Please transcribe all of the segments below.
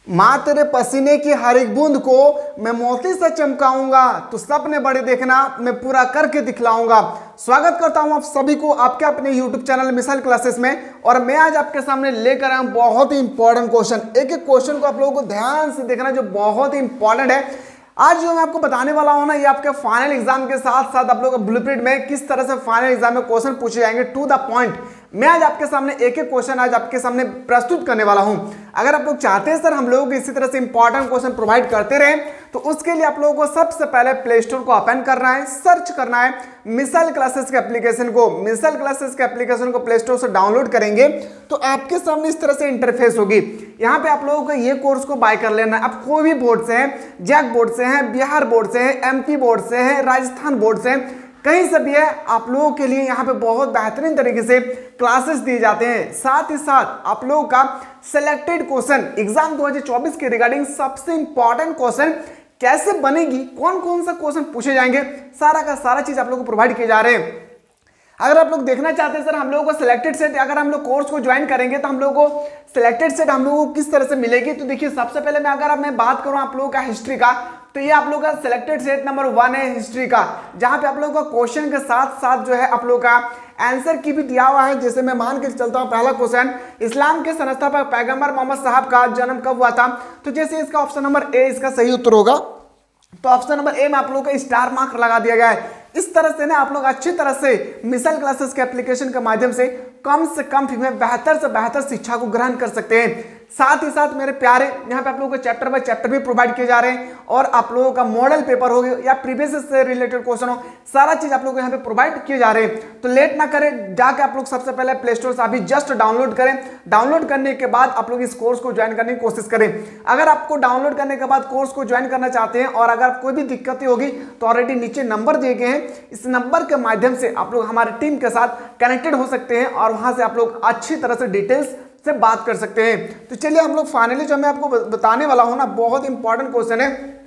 माँ तेरे पसीने की हर एक बूंद को मैं मोती से चमकाऊंगा, तो सपने बड़े देखना मैं पूरा करके दिखलाऊंगा। स्वागत करता हूं आप सभी को आपके अपने YouTube चैनल मिसाइल क्लासेस में। और मैं आज आपके सामने लेकर आया हूं बहुत ही इंपॉर्टेंट क्वेश्चन। एक एक क्वेश्चन को आप लोगों को ध्यान से देखना जो बहुत ही इंपॉर्टेंट है। आज जो मैं आपको बताने वाला हूं ना, ये आपके फाइनल एग्जाम के साथ साथ आप लोगों को ब्लूप्रिंट में किस तरह से फाइनल एग्जाम में क्वेश्चन पूछे जाएंगे टू द पॉइंट। मैं आज आपके सामने एक एक क्वेश्चन आज आपके सामने प्रस्तुत करने वाला हूं। अगर आप लोग चाहते हैं सर हम लोगों को इसी तरह से इंपॉर्टेंट क्वेश्चन प्रोवाइड करते रहे, तो उसके लिए आप लोगों को सबसे पहले प्ले स्टोर को ओपन करना है, सर्च करना है मिसाइल क्लासेस के एप्लीकेशन को। मिसाइल क्लासेस के एप्लीकेशन को प्ले स्टोर से डाउनलोड करेंगे तो आपके सामने इस तरह से इंटरफेस होगी। यहाँ पे आप लोगों को ये कोर्स को बाय कर लेना है। आप कोई भी बोर्ड से हैं, जैक बोर्ड से हैं, बिहार बोर्ड से हैं, एमपी बोर्ड से हैं, राजस्थान बोर्ड से हैं, कहीं से भी है, आप लोगों के लिए यहाँ पे बहुत बेहतरीन तरीके से क्लासेस दिए जाते हैं। साथ ही साथ आप लोगों का सिलेक्टेड क्वेश्चन एग्जाम 2024 के रिगार्डिंग सबसे इंपॉर्टेंट क्वेश्चन कैसे बनेगी, कौन कौन सा क्वेश्चन पूछे जाएंगे, सारा का सारा चीज आप लोगों को प्रोवाइड किए जा रहे हैं। अगर आप लोग देखना चाहते हैं सर हम लोगों को सिलेक्टेड सेट, अगर हम लोग कोर्स को ज्वाइन करेंगे तो हम लोगों को सिलेक्टेड सेट हम लोगों को किस तरह से मिलेगी, तो देखिए सबसे पहले मैं बात करूं आप लोगों का हिस्ट्री का, तो ये आप लोगों का सिलेक्टेड सेट नंबर 1 है हिस्ट्री का, जहां पे आप लोगों का क्वेश्चन के साथ साथ जो है आप लोगों का आंसर की भी दिया हुआ है। जैसे मैं मान के चलता हूं पहला क्वेश्चन, इस्लाम के संस्थापक पैगंबर मोहम्मद साहब का जन्म कब हुआ था, तो जैसे इसका ऑप्शन नंबर ए इसका सही उत्तर होगा, तो ऑप्शन नंबर ए में आप लोगों का स्टार मार्क लगा दिया गया है। इस तरह से ना आप लोग अच्छी तरह से मिसाइल क्लासेस के एप्लीकेशन के माध्यम से कम फी में बेहतर से बेहतर शिक्षा को ग्रहण कर सकते हैं। साथ ही साथ मेरे प्यारे यहाँ पे आप लोगों को चैप्टर बाय चैप्टर भी प्रोवाइड किए जा रहे हैं, और आप लोगों का मॉडल पेपर हो या प्रीवियस से रिलेटेड क्वेश्चन हो, सारा चीज आप लोगों को यहाँ पे प्रोवाइड किए जा रहे हैं। तो लेट ना करें, जाके आप लोग सबसे पहले प्ले स्टोर से अभी जस्ट डाउनलोड करें। डाउनलोड करने के बाद आप लोग इस कोर्स को ज्वाइन करने की कोशिश करें। अगर आपको डाउनलोड करने के बाद कोर्स को ज्वाइन करना चाहते हैं और अगर कोई भी दिक्कतें होगी तो ऑलरेडी नीचे नंबर दिए गए हैं, इस नंबर के माध्यम से आप लोग हमारे टीम के साथ कनेक्टेड हो सकते हैं और वहां से आप लोग अच्छी तरह से डिटेल्स से बात कर सकते हैं। तो चलिए हम लोग फाइनली जो मैं आपको बताने वाला हूं ना, बहुत इंपॉर्टेंट क्वेश्चन है।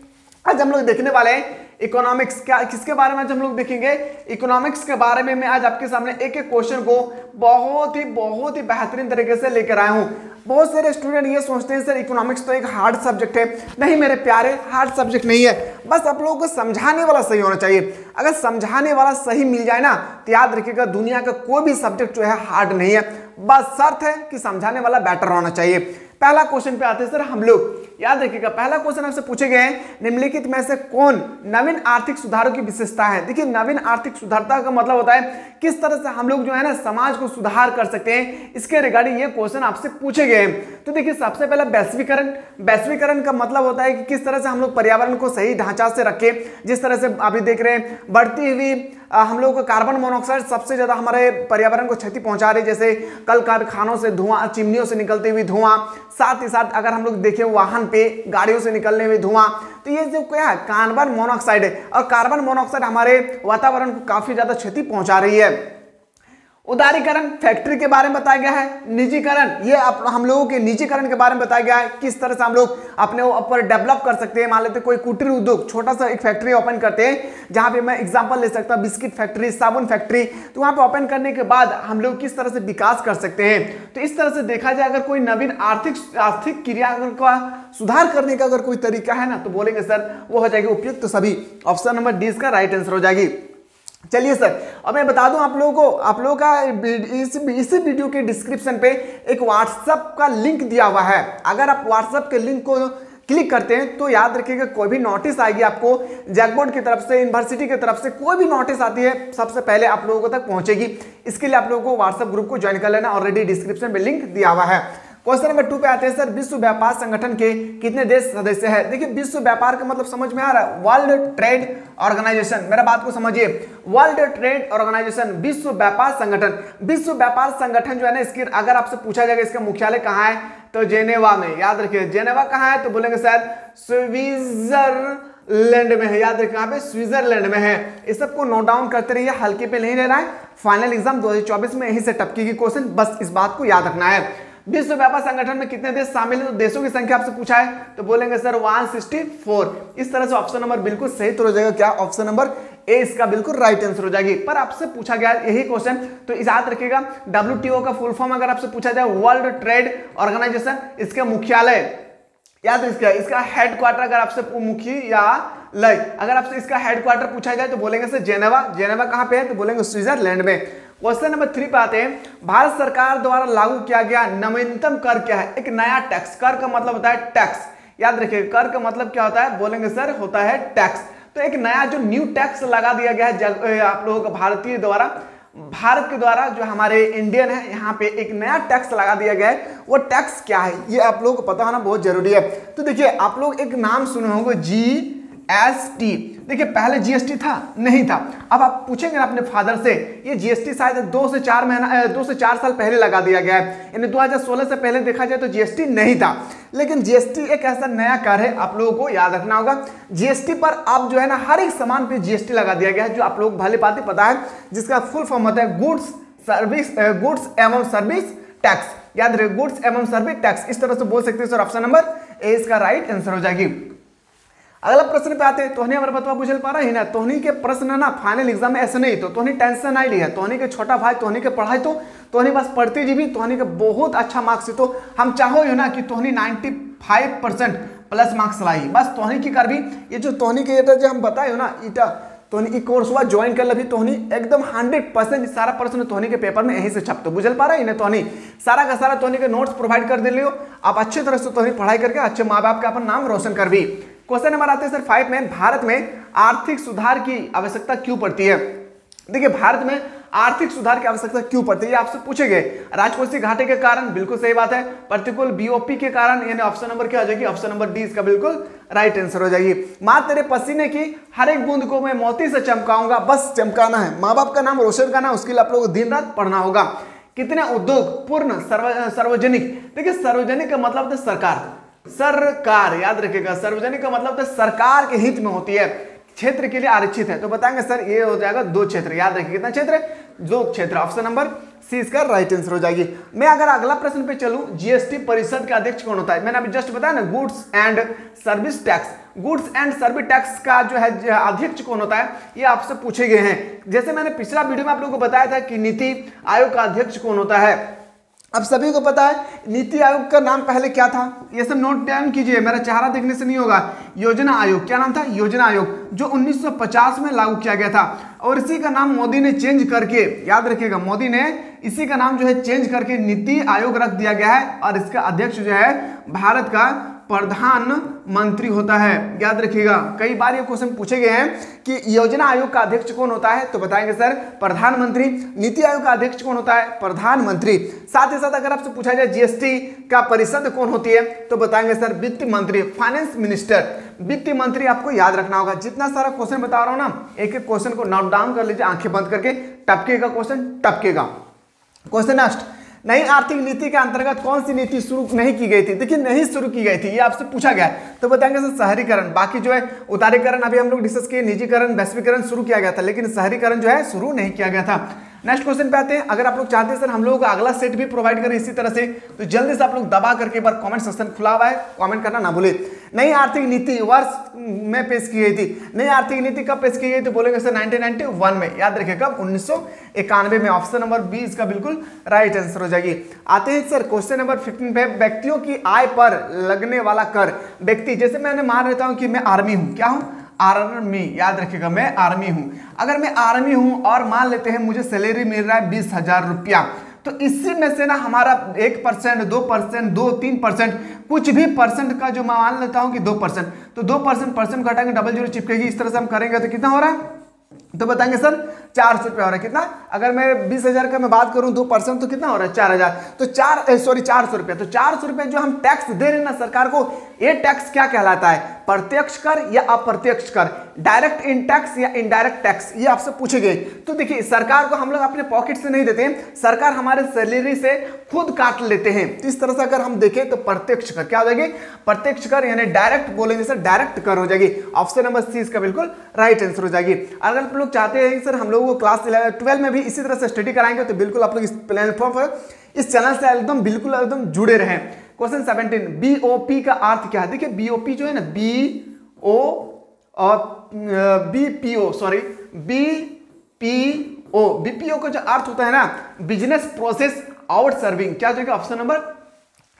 आज हम लोग देखने वाले हैं इकोनॉमिक्स। क्या किसके बारे में आज हम लोग देखेंगे, इकोनॉमिक्स के बारे में। मैं आज आपके सामने एक एक क्वेश्चन को बहुत ही बेहतरीन तरीके से लेकर आया हूं। बहुत सारे स्टूडेंट ये सोचते हैं सर इकोनॉमिक्स तो एक हार्ड सब्जेक्ट है। नहीं मेरे प्यारे, हार्ड सब्जेक्ट नहीं है, बस आप लोगों को समझाने वाला सही होना चाहिए। अगर समझाने वाला सही मिल जाए ना, तो याद रखिएगा दुनिया का कोई भी सब्जेक्ट जो है हार्ड नहीं है, बस शर्त है कि समझाने वाला बेटर होना चाहिए। पहला क्वेश्चन पे आते हैं सर हम लोग। याद रखिएगा पहला क्वेश्चन आपसे पूछे गए हैं, निम्नलिखित में से कौन नवीन आर्थिक सुधारों की विशेषता है। देखिए नवीन आर्थिक सुधारता का मतलब होता है किस तरह से हम लोग जो है ना समाज को सुधार कर सकते हैं, इसके रिगार्डिंग ये क्वेश्चन आपसे पूछे गए हैं। तो देखिए सबसे पहले वैश्वीकरण का मतलब होता है कि किस तरह से हम लोग पर्यावरण को सही ढांचा से रखें। जिस तरह से अभी देख रहे हैं बढ़ती हुई हम लोग को कार्बन मोनोऑक्साइड सबसे ज्यादा हमारे पर्यावरण को क्षति पहुंचा रही, जैसे कल कारखानों से धुआं, चिमनियों से निकलती हुई धुआं, साथ ही साथ अगर हम लोग देखें वाहन पे गाड़ियों से निकलने हुए धुआं, तो ये जो क्या है कार्बन मोनोऑक्साइड है, और कार्बन मोनोऑक्साइड हमारे वातावरण को काफी ज्यादा क्षति पहुंचा रही है। उदारीकरण फैक्ट्री के बारे में बताया गया है। निजीकरण ये हम लोगों के निजीकरण के बारे में बताया गया है, किस तरह से हम लोग अपने ऊपर डेवलप कर सकते हैं। मान लेते कोई कुटीर उद्योग छोटा सा एक फैक्ट्री ओपन करते हैं, जहां पे मैं एग्जांपल ले सकता हूं बिस्किट फैक्ट्री, साबुन फैक्ट्री, तो वहां पे ओपन करने के बाद हम लोग किस तरह से विकास कर सकते हैं। तो इस तरह से देखा जाए अगर कोई नवीन आर्थिक क्रिया का सुधार करने का अगर कोई तरीका है ना, तो बोलेंगे सर वो हो जाएगी उपयुक्त। तो सभी ऑप्शन नंबर डी इसका राइट आंसर हो जाएगी। चलिए सर अब मैं बता दूं आप लोगों का इस वीडियो के डिस्क्रिप्शन पे एक व्हाट्सएप का लिंक दिया हुआ है। अगर आप व्हाट्सएप के लिंक को क्लिक करते हैं तो याद रखिएगा कोई भी नोटिस आएगी आपको जैक बोर्ड की तरफ से, यूनिवर्सिटी की तरफ से कोई भी नोटिस आती है सबसे पहले आप लोगों तक पहुंचेगी। इसके लिए आप लोगों को व्हाट्सएप ग्रुप को ज्वाइन कर लेना, ऑलरेडी डिस्क्रिप्शन में लिंक दिया हुआ है। क्वेश्चन नंबर 2 पे आते हैं सर, विश्व व्यापार संगठन के कितने देश सदस्य हैं। देखिए विश्व व्यापार का मतलब समझ में आ रहा है, वर्ल्ड ट्रेड ऑर्गेनाइजेशन। मेरा बात को समझिए, वर्ल्ड ट्रेड ऑर्गेनाइजेशन विश्व व्यापार संगठन। विश्व व्यापार संगठन जो है ना, इसकी अगर आपसे पूछा जाएगा इसका मुख्यालय कहाँ है, तो जेनेवा में। याद रखिए जेनेवा कहाँ है, तो बोलेंगे शायद स्विट्जरलैंड में है। याद रखिए यहाँ पे स्विट्जरलैंड में है। इस सबको नोट डाउन करते रहिए, हल्के पे नहीं लेना है। फाइनल एग्जाम 2024 में यहीं से टपकेगी क्वेश्चन, बस इस बात को याद रखना है। विश्व व्यापार संगठन में कितने देश शामिल हैं, तो देशों की संख्या आपसे पूछा है, तो बोलेंगे सर 164। इस तरह से ऑप्शन नंबर बिल्कुल सही तो हो जाएगा, क्या ऑप्शन नंबर ए इसका बिल्कुल राइट आंसर हो जाएगी। पर आपसे पूछा गया यही क्वेश्चन, तो याद रखिएगा WTO का फुल फॉर्म अगर आपसे पूछा जाए वर्ल्ड ट्रेड ऑर्गेनाइजेशन, इसके मुख्यालय याद रखिएगा, इसका हेडक्वार्टर अगर आपसे मुखी या लय, अगर आपसे इसका हेडक्वार्टर पूछा जाए तो बोलेंगे सर जेनेवा। जेनेवा कहाँ पे है? तो बोलेंगे स्विट्जरलैंड में। क्वेश्चन नंबर 3 पे आते हैं। भारत सरकार द्वारा लागू किया गया नवीनतम कर क्या है? एक नया टैक्स। कर का मतलब होता है टैक्स, याद रखिए कर का मतलब क्या होता है? बोलेंगे सर होता है टैक्स। तो एक नया जो न्यू टैक्स लगा दिया गया है आप लोगों का भारतीय द्वारा, भारत के द्वारा, जो हमारे इंडियन है, यहाँ पे एक नया टैक्स लगा दिया गया है। वो टैक्स क्या है ये आप लोगों को पता होना बहुत जरूरी है। तो देखिए आप लोग एक नाम सुने होंगे GST। देखिए पहले GST था नहीं था। अब आप पूछेंगे ना अपने फादर से, ये GST शायद 2 से 4 साल पहले लगा दिया गया है, यानी 2016 से पहले देखा जाए तो GST नहीं था। लेकिन GST एक ऐसा नया कर है, आप लोगों को याद रखना होगा। GST पर अब जो है ना हर एक सामान पे GST लगा दिया गया है, जो आप लोग भले बात पता है, जिसका फुल फॉर्म होता है गुड्स एवं सर्विस टैक्स। याद रखिए गुड्स एवं सर्विस टैक्स, इस तरह से बोल सकते हैं सर। ऑप्शन नंबर ए इसका राइट आंसर हो जाएगी। अगला प्रश्न पे आते हैं। तोहनी हमारे बतवा बुझल पा रही ना, तोहनी के प्रश्न ना फाइनल एग्जाम में ऐसे नहीं, तो तोहनी टेंशन नहीं लिया। तोहनी के छोटा भाई, तोहनी के पढ़ाई तो तोहनी बस पढ़ती जी भी, तोहनी के बहुत अच्छा मार्क्स, तो हम चाहो ना कि तोहनी 95% प्लस मार्क्स लाई, बस तोहनी की कर भी ये जो तोहनी के जो हम बताए हो ना इटा तोहनी कोर्स हुआ ज्वाइन कर लभी, तोहनी एकदम 100% सारा प्रश्न तोहनी के पेपर में यहीं से छपते बुझल पा रहा है इन्हें। तोहनी सारा का सारा तोहनी के नोट्स प्रोवाइड कर दे लियो, आप अच्छे तरह से तोहनी पढ़ाई करके अच्छे माँ बाप का अपन नाम रोशन कर भी। क्वेश्चन नंबर आते हैं सर 5 में। भारत में आर्थिक सुधार की आवश्यकता क्यों पड़ती है? देखिए भारत में आर्थिक सुधार की आवश्यकता क्यों पड़ती है ये आपसे पूछे गए। राजकोषीय घाटे के कारण, बिल्कुल सही बात है। प्रतिकूल BOP के कारण, यानी ऑप्शन नंबर क्या हो जाएगी? ऑप्शन नंबर डी इसका बिल्कुल राइट आंसर हो जाएगी। मां तेरे पसीने की हर एक बूंद को मैं मोती से चमकाऊंगा, बस चमकाना है, माँ बाप का नाम रोशन करना, उसके लिए आप लोगों को दिन रात पढ़ना होगा। कितने उद्योग पूर्ण सार्वजनिक? देखिए सार्वजनिक का मतलब है सरकार, सरकार याद रखिएगा, सार्वजनिक का मतलब सरकार के हित में होती है, क्षेत्र के लिए आरक्षित है। तो बताएंगे सर ये हो जाएगा 2 क्षेत्र, याद रखिए कितना क्षेत्र? 2 क्षेत्र। ऑप्शन नंबर सी इसका राइट आंसर हो जाएगी। मैं अगर अगला प्रश्न पे चलूं, GST परिषद का अध्यक्ष कौन होता है? मैंने अभी जस्ट बताया ना goods and service tax, goods and service tax का जो है अध्यक्ष कौन होता है ये आपसे पूछे गए हैं। जैसे मैंने पिछला वीडियो में आप लोगों को बताया था कि नीति आयोग का अध्यक्ष कौन होता है, अब सभी को पता है नीति आयोग का नाम पहले क्या था, ये सब नोट डाउन कीजिए, मेरा चेहरा देखने से नहीं होगा। योजना आयोग, क्या नाम था? योजना आयोग, जो 1950 में लागू किया गया था, और इसी का नाम मोदी ने चेंज करके, याद रखिएगा मोदी ने इसी का नाम जो है चेंज करके नीति आयोग रख दिया गया है, और इसका अध्यक्ष जो है भारत का प्रधानमंत्री होता है। याद रखिएगा कई बार ये क्वेश्चन पूछे गए हैं कि योजना आयोग का अध्यक्ष कौन होता है, तो बताएंगे सर प्रधानमंत्री। नीति आयोग का अध्यक्ष कौन होता है? प्रधानमंत्री। साथ ही साथ अगर आपसे पूछा जाए GST का परिषद कौन होती है, तो बताएंगे सर वित्त मंत्री, फाइनेंस मिनिस्टर, वित्त मंत्री आपको याद रखना होगा। जितना सारा क्वेश्चन बता रहा हूं ना, एक एक क्वेश्चन को नोट डाउन कर लीजिए, आंखें बंद करके, टपकेगा क्वेश्चन, टपकेगा। क्वेश्चन नेक्स्ट, नई आर्थिक नीति के अंतर्गत कौन सी नीति शुरू नहीं की गई थी? देखिए नहीं शुरू की गई थी, ये आपसे पूछा गया है, तो बताएंगे सर शहरीकरण। बाकी जो है उदारीकरण अभी हम लोग डिस्कस किए, निजीकरण वैश्वीकरण शुरू किया गया था, लेकिन शहरीकरण जो है शुरू नहीं किया गया था। नेक्स्ट क्वेश्चन पे आते हैं। अगर आप लोग चाहते हैं सर हम लोगों का अगला सेट भी प्रोवाइड करें इसी तरह से, तो जल्दी से आप लोग दबा करके एक बार कमेंट सेक्शन खुला हुआ है, कमेंट करना ना भूले। नई आर्थिक नीति वर्ष में पेश की गई थी, नई आर्थिक नीति कब पेश की गई थी? बोलेंगे सर 1991 में, याद रखिए कब? 1991 में। ऑप्शन नंबर बी इसका बिल्कुल राइट आंसर हो जाएगी। आते हैं सर क्वेश्चन नंबर 15 पे। व्यक्तियों की आय पर लगने वाला कर, व्यक्ति जैसे मैंने मान लेता हूं कि मैं आर्मी हूं, क्या हूं? आर्मी, याद रखिएगा मैं आर्मी हूं। अगर मैं आर्मी हूं और मान लेते हैं मुझे सैलरी मिल रहा है 20,000 रुपया, तो इसी में से ना हमारा 1%, 2%, 2-3% कुछ भी परसेंट का जो मैं मान लेता हूं कि 2%, तो 2% परसेंट घटाएंगे, डबल जीरो चिपकेगी, इस तरह से हम करेंगे तो कितना हो रहा है? तो बताएंगे सर 400 रुपया हो रहा है। कितना? अगर मैं 20,000 का मैं बात करूं 2% तो कितना हो रहा है? 4,000। तो 400 रुपया, तो 400 रुपये जो हम टैक्स दे रहे हैं ना सरकार को, ये टैक्स क्या कहलाता है? प्रत्यक्ष कर या अप्रत्यक्ष कर, डायरेक्ट इन टैक्स या इनडायरेक्ट टैक्स, ये आपसे पूछे गए। तो देखिए सरकार को हम लोग अपने पॉकेट से नहीं देते हैं, सरकार हमारे सैलरी से खुद काट लेते हैं। तो इस तरह से अगर हम देखें तो प्रत्यक्ष कर क्या हो जाएगी? प्रत्यक्ष कर, यानी डायरेक्ट बोलेंगे सर डायरेक्ट कर हो जाएगी। ऑप्शन नंबर सी इसका बिल्कुल राइट आंसर हो जाएगी। अगर आप लोग चाहते हैं सर हम लोगों को क्लास 12 में भी इसी तरह से स्टडी कराएंगे, तो बिल्कुल आप लोग इस प्लेटफॉर्म पर, इस चैनल से एकदम बिल्कुल एकदम जुड़े रहें। क्वेश्चन 17, BOP का अर्थ क्या है? देखिए BOP जो है ना, BPO का जो अर्थ होता है ना, बिजनेस प्रोसेस आउट सर्विंग, क्या हो जाएगा? ऑप्शन नंबर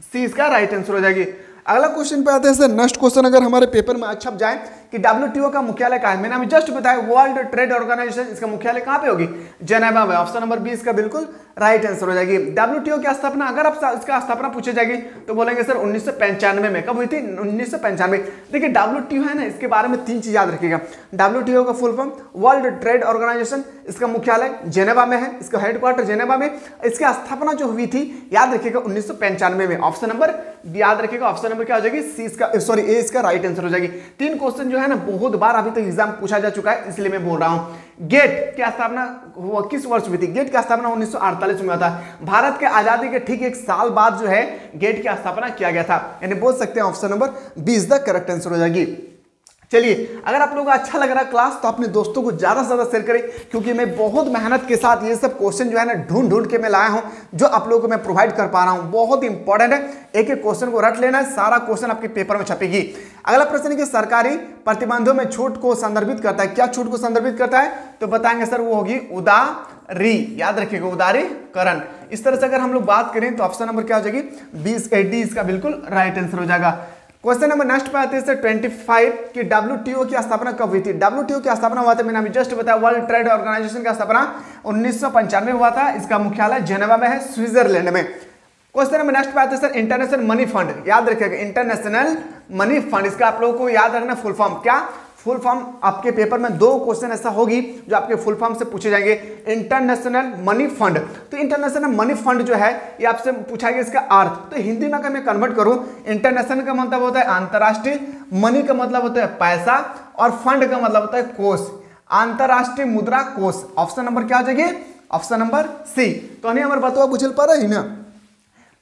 सी इसका राइट आंसर हो जाएगी। अगला क्वेश्चन पे आते हैं सर। नेक्स्ट क्वेश्चन अगर हमारे पेपर में छप जाए कि WTO का मुख्यालय कहाँ है, मैंने अभी जस्ट बताया वर्ल्ड ट्रेड ऑर्गेनाइजेशन, इसका मुख्यालय कहाँ पे होगी, जेनेवा में। ऑप्शन नंबर 20 का बिल्कुल राइट आंसर हो जाएगी। WTO की स्थापना अगर आप इसका स्थापना पूछी जाएगी तो बोलेंगे सर 1995 में। कब हुई थी, 1995। देखिए WTO है ना, इसके बारे में 3 चीज याद रखिएगा। WTO का full form world trade organization, इसका मुख्यालय जेनेवा में है, इसका हेडक्वार्टर जेनेवा में। इसकी स्थापना जो हुई थी याद रखिएगा 1995 में। ऑप्शन नंबर याद रखिएगा, ऑप्शन नंबर क्या हो जाएगी, सी इसका, सॉरी ए इसका राइट आंसर हो जाएगी। 3 क्वेश्चन जो है ना बहुत बार अभी तक एग्जाम पूछा जा चुका है, इसलिए मैं बोल रहा हूं। गेट की स्थापना किस वर्ष हुई थी, गेट की स्थापना 1948 में हुआ था। भारत के आजादी के ठीक 1 साल बाद जो है गेट की स्थापना किया गया था, यानी बोल सकते हैं option number 20 the correct answer हो जाएगी। चलिए, अगर आप लोगों को अच्छा लग रहा है क्लास तो अपने दोस्तों को ज्यादा से ज्यादा शेयर करें, क्योंकि मैं बहुत मेहनत के साथ ये सब क्वेश्चन जो है ना ढूंढ के मैं लाया हूं, जो आप लोगों को मैं प्रोवाइड कर पा रहा हूं। बहुत इंपॉर्टेंट है, एक एक क्वेश्चन को रट लेना है, सारा क्वेश्चन आपके पेपर में छपेगी। अगला प्रश्न है कि सरकारी प्रतिबंधों में छूट को संदर्भित करता है, क्या छूट को संदर्भित करता है, तो बताएंगे सर वो होगी उदारी, याद रखिएगा उदारीकरण। इस तरह से अगर हम लोग बात करें तो ऑप्शन नंबर क्या हो जाएगी, 20 डी इसका बिल्कुल राइट आंसर हो जाएगा। क्वेश्चन नंबर नेक्स्ट पे आते हैं 25 की WTO की स्थापना कब हुई थी। WTO की स्थापना हुआ था, मैंने अभी जस्ट बताया वर्ल्ड ट्रेड ऑर्गेनाइजेशन का स्थापना 1995 में हुआ था। इसका मुख्यालय जेनेवा में है, स्विट्जरलैंड में। क्वेश्चन नंबर नेक्स्ट पे आते हैं सर इंटरनेशनल मनी फंड, याद रखिएगा इंटरनेशनल मनी फंड, इसका आप लोगों को याद रखना फुल फॉर्म। क्या फुल फॉर्म, आपके पेपर में 2 क्वेश्चन ऐसा होगी जो आपके फुल फॉर्म से पूछे जाएंगे। इंटरनेशनल मनी फंड, तो इंटरनेशनल मनी फंड जो है ये आपसे पूछा गया इसका अर्थ। तो हिंदी में अगर मैं कन्वर्ट करूं, इंटरनेशनल का मतलब होता है अंतरराष्ट्रीय, मनी का मतलब होता है पैसा, और फंड का मतलब होता है कोष, अंतरराष्ट्रीय मुद्रा कोष। ऑप्शन नंबर क्या हो जाएगी, ऑप्शन नंबर सी। तो नहीं हमारे बतवा बुझल पा रही ना,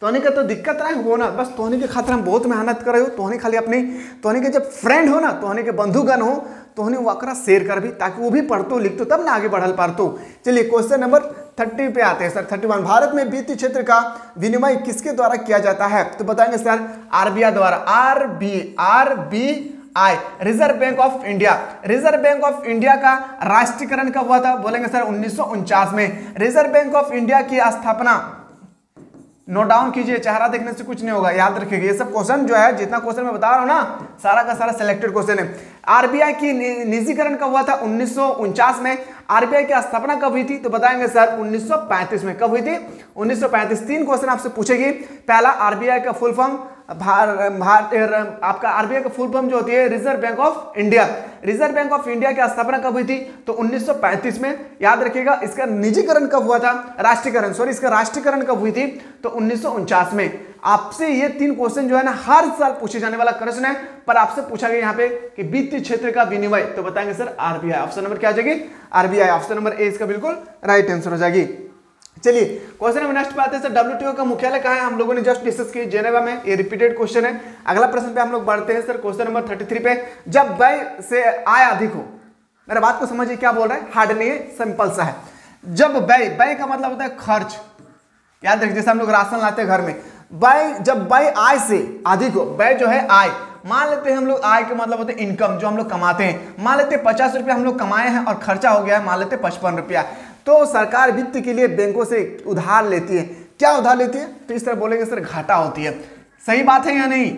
तोहनी का तो दिक्कत नहीं हो ना, बस तोहनी के खातिर हम बहुत मेहनत कर रहे हो। तोहनी खाली अपनी, तोहनी के जब फ्रेंड हो ना, तोहनी के बंधुगण हो, तोहनी वकरा शेयर कर भी, ताकि वो भी पढ़तो लिखतो तब ना आगे बढ़ल पारतो। चलिए क्वेश्चन नंबर 30 पे आते हैं सर। 31, भारत में वित्तीय क्षेत्र का विनिमय किसके द्वारा किया जाता है, तो बताएंगे सर RBI द्वारा। RBI reserve bank of India. Reserve bank of India का राष्ट्रीयकरण कब हुआ था, बोलेंगे सर 1949 में। रिजर्व बैंक ऑफ इंडिया की स्थापना, नोट डाउन कीजिए, चेहरा देखने से कुछ नहीं होगा, याद रखिएगा। ये सब क्वेश्चन जो है, जितना क्वेश्चन मैं बता रहा हूं ना, सारा का सारा सिलेक्टेड क्वेश्चन है। RBI की निजीकरण कब हुआ था, 1949 में। RBI की स्थापना कब हुई थी, तो बताएंगे सर 1935 में। कब हुई थी, 1935। 3 क्वेश्चन आपसे पूछेगी। पहला RBI का फुल फॉर्म, आपका RBI का फुल फॉर्म जो होती है reserve bank of India. Reserve bank of India की स्थापना कब हुई थी, तो 1935 में, याद रखिएगा। इसका निजीकरण कब हुआ था, राष्ट्रीयकरण, सॉरी इसका राष्ट्रीयकरण कब हुई थी, तो 1949 में। आपसे ये 3 क्वेश्चन जो है ना हर साल पूछे जाने वाला प्रश्न है, पर आपसे पूछा गया यहाँ पे कि वित्तीय क्षेत्र का विनिमय, तो बताएंगे सर RBI। ऑप्शन नंबर क्या आ जाएगी, RBI। ऑप्शन नंबर ए इसका बिल्कुल राइट आंसर हो जाएगी। चलिए क्वेश्चन नंबर नेक्स्ट पे आते हैं सर। WTO का मुख्यालय कहाँ है, हम लोगों ने जस्ट डिस्कस की, जेनेवा में। ये रिपीटेड क्वेश्चन है। अगला प्रश्न पे हम लोग बढ़ते हैं सर, क्वेश्चन नंबर 33 पे। जब व्यय से आय अधिक हो, मेरा बात को समझिए क्या बोल रहा है, हार्ड नहीं है, सिंपल सा है। जब व्यय का मतलब होता है खर्च, याद रखिए, जैसे हम लोग राशन लाते हैं घर में, जब व्यय आय से अधिक हो, व्यय जो है आय, मान लेते हैं हम लोग, आय का मतलब होता है इनकम, जो हम लोग कमाते हैं। मान लेते हैं 50 रुपया हम लोग कमाए हैं और खर्चा हो गया है मान लेते हैं 55 रुपया, तो सरकार वित्त के लिए बैंकों से उधार लेती है। क्या उधार लेती है, तो इस तरह बोलेंगे सर घाटा होती है। सही बात है या नहीं,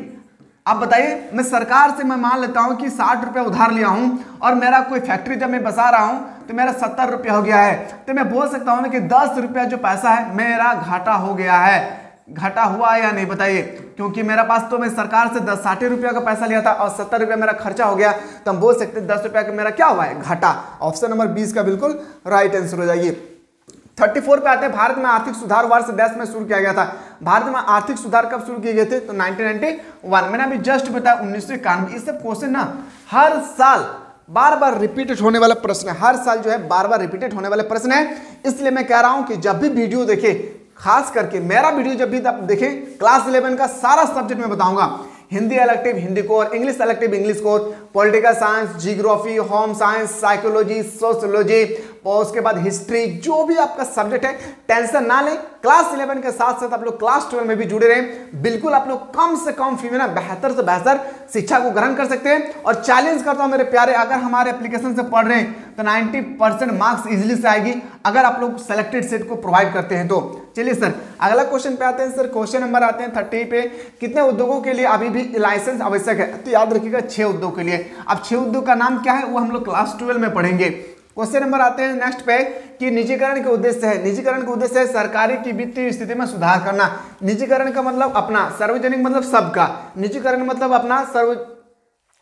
आप बताइए। मैं सरकार से मैं मान लेता हूं कि 60 रुपया उधार लिया हूं, और मेरा कोई फैक्ट्री जब मैं बसा रहा हूं तो मेरा 70 रुपया हो गया है, तो मैं बोल सकता हूं ना कि 10 रुपया जो पैसा है मेरा घाटा हो गया है। घाटा हुआ या नहीं बताइए, क्योंकि मेरा पास तो मैं सरकार से 60 रुपया का पैसा लिया था और 70 रुपया मेरा खर्चा हो गया, तो हम बोल सकते हैं 10 रुपया का मेरा क्या हुआ है, घाटा। ऑप्शन नंबर 20 का बिल्कुल राइट आंसर हो जाएगी। 34 पे आते हैं। भारत में आर्थिक सुधार वर्ष 10 में शुरू किया गया था। भारत में आर्थिक सुधार कब शुरू किए गए थे, तो 1991। मैंने अभी जस्ट बताया 1991। ये सब क्वेश्चन ना हर साल बार बार रिपीटेड होने वाला प्रश्न है, हर साल जो है बार बार रिपीटेड होने वाले प्रश्न है। इसलिए मैं कह रहा हूं कि जब भी वीडियो देखें, खास करके मेरा वीडियो जब भी आप देखें, क्लास 11 का सारा सब्जेक्ट मैं बताऊंगा। Hindi elective Hindi core, English elective English core, political science, geography, home science, psychology, sociology, और उसके बाद हिस्ट्री, जो भी आपका सब्जेक्ट है टेंशन ना लें। क्लास 11 के साथ साथ आप लोग क्लास 12 में भी जुड़े रहें। बिल्कुल आप लोग कम से कम फी में ना बेहतर से बेहतर शिक्षा को ग्रहण कर सकते हैं। और चैलेंज करता हूं मेरे प्यारे, अगर हमारे एप्लीकेशन से पढ़ रहे हैं तो 90% मार्क्स इजीली से आएगी अगर आप लोग सेलेक्टेड सेट को प्रोवाइड करते हैं तो। चलिए सर अगला क्वेश्चन पे आते हैं। सर क्वेश्चन नंबर आते हैं 30 पे, कितने उद्योगों के लिए अभी भी लाइसेंस आवश्यक है? तो याद रखिएगा 6 उद्योग के लिए। अब 6 उद्योग का नाम क्या है वो हम लोग क्लास 12 में पढ़ेंगे। क्वेश्चन नंबर आते हैं नेक्स्ट पे कि निजीकरण के उद्देश्य है। निजीकरण का उद्देश्य है सरकारी की वित्तीय स्थिति में सुधार करना। निजीकरण का मतलब अपना, सार्वजनिक मतलब सबका, निजीकरण मतलब अपना,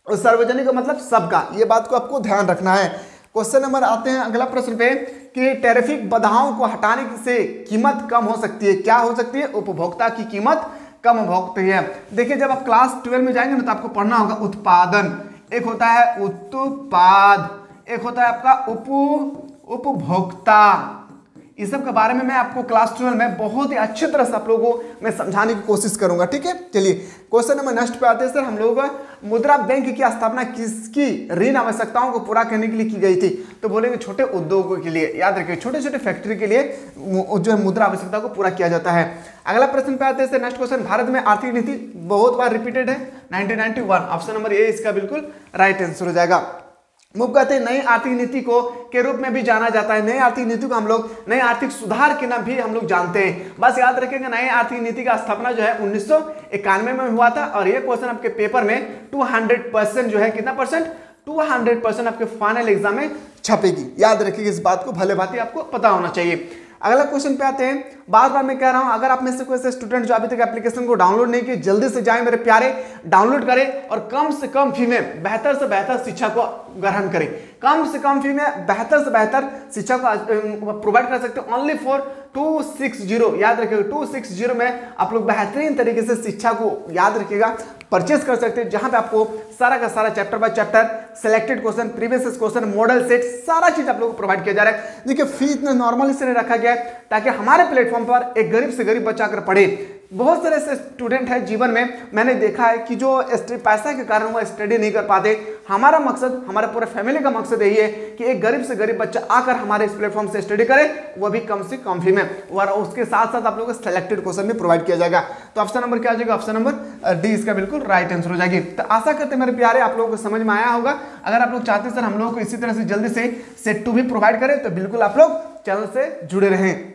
सार्वजनिक का मतलब सबका। ये बात को आपको ध्यान रखना है। क्वेश्चन नंबर आते हैं अगला प्रश्न पे कि टैरिफिक बाधाओं को हटाने से कीमत कम हो सकती है। क्या हो सकती है? उपभोक्ता की कीमत कम हो सकती है। देखिए जब आप क्लास 12 में जाएंगे ना तो आपको पढ़ना होगा उत्पादन, एक होता है उत्पाद, एक होता है आपका उपभोक्ता। इस सब के बारे में मैं आपको क्लास 12 में बहुत ही अच्छी तरह से आप लोगों को मैं समझाने की कोशिश करूंगा, ठीक है। चलिए क्वेश्चन नंबर नेक्स्ट पे आते हैं। सर हम लोग मुद्रा बैंक की स्थापना किसकी ऋण आवश्यकताओं को पूरा करने के लिए की गई थी? तो बोलेंगे छोटे उद्योगों के लिए। याद रखिए छोटे छोटे फैक्ट्री के लिए जो है मुद्रा आवश्यकता को पूरा किया जाता है। अगला प्रश्न पे आते हैं। नेक्स्ट क्वेश्चन, भारत में आर्थिक नीति बहुत बार रिपीटेड है 1991। ऑप्शन नंबर ए इसका बिल्कुल राइट आंसर हो जाएगा। मुख्य कहते हैं नई आर्थिक नीति को के रूप में भी जाना जाता है। नई आर्थिक नीति को हम लोग नई आर्थिक सुधार के नाम भी हम लोग जानते हैं। बस याद रखेंगे नई आर्थिक नीति का स्थापना जो है 1991 में हुआ था। और ये क्वेश्चन आपके पेपर में 200% जो है कितना परसेंट? 200% आपके फाइनल एग्जाम में छपेगी। याद रखिएगा इस बात को, भले भांति आपको पता होना चाहिए। अगला क्वेश्चन पे आते हैं। बार बार मैं कह रहा हूं अगर आप में से कोई ऐसे स्टूडेंट जो अभी तक एप्लीकेशन को डाउनलोड नहीं किए, जल्दी से जाएं मेरे प्यारे, डाउनलोड करें और कम से कम फी में बेहतर से बेहतर शिक्षा को ग्रहण करें। कम से कम फी में बेहतर से बेहतर शिक्षा को प्रोवाइड कर सकते हैं ओनली फॉर 260। याद रखिएगा 260 में आप लोग बेहतरीन तरीके से शिक्षा को याद रखिएगा परचेस कर सकते हैं, जहां पे आपको सारा का सारा chapter by chapter, selected question, previous question, model set, सारा चीज आप लोगों को प्रोवाइड किया जा रहा है। देखिए फी इतना नॉर्मल इसलिए रखा गया है ताकि हमारे प्लेटफॉर्म पर एक गरीब से गरीब बच्चा अगर पढ़े। बहुत सारे ऐसे स्टूडेंट हैं जीवन में मैंने देखा है कि जो पैसा के कारण वो स्टडी नहीं कर पाते। हमारा मकसद, हमारे पूरे फैमिली का मकसद यही है कि एक गरीब से गरीब बच्चा आकर हमारे इस प्लेटफॉर्म से स्टडी करे, वो भी कम से कम फी में, और उसके साथ साथ आप लोगों को सिलेक्टेड क्वेश्चन भी प्रोवाइड किया जाएगा। तो ऑप्शन नंबर क्या आ जाएगा? ऑप्शन नंबर डी इसका बिल्कुल राइट आंसर हो जाएगी। तो आशा करते हैं मेरे प्यारे आप लोगों को समझ में आया होगा। अगर आप लोग चाहते हैं सर हम लोगों को इसी तरह से जल्दी से सेट 2 भी प्रोवाइड करें तो बिल्कुल आप लोग चैनल से जुड़े रहें।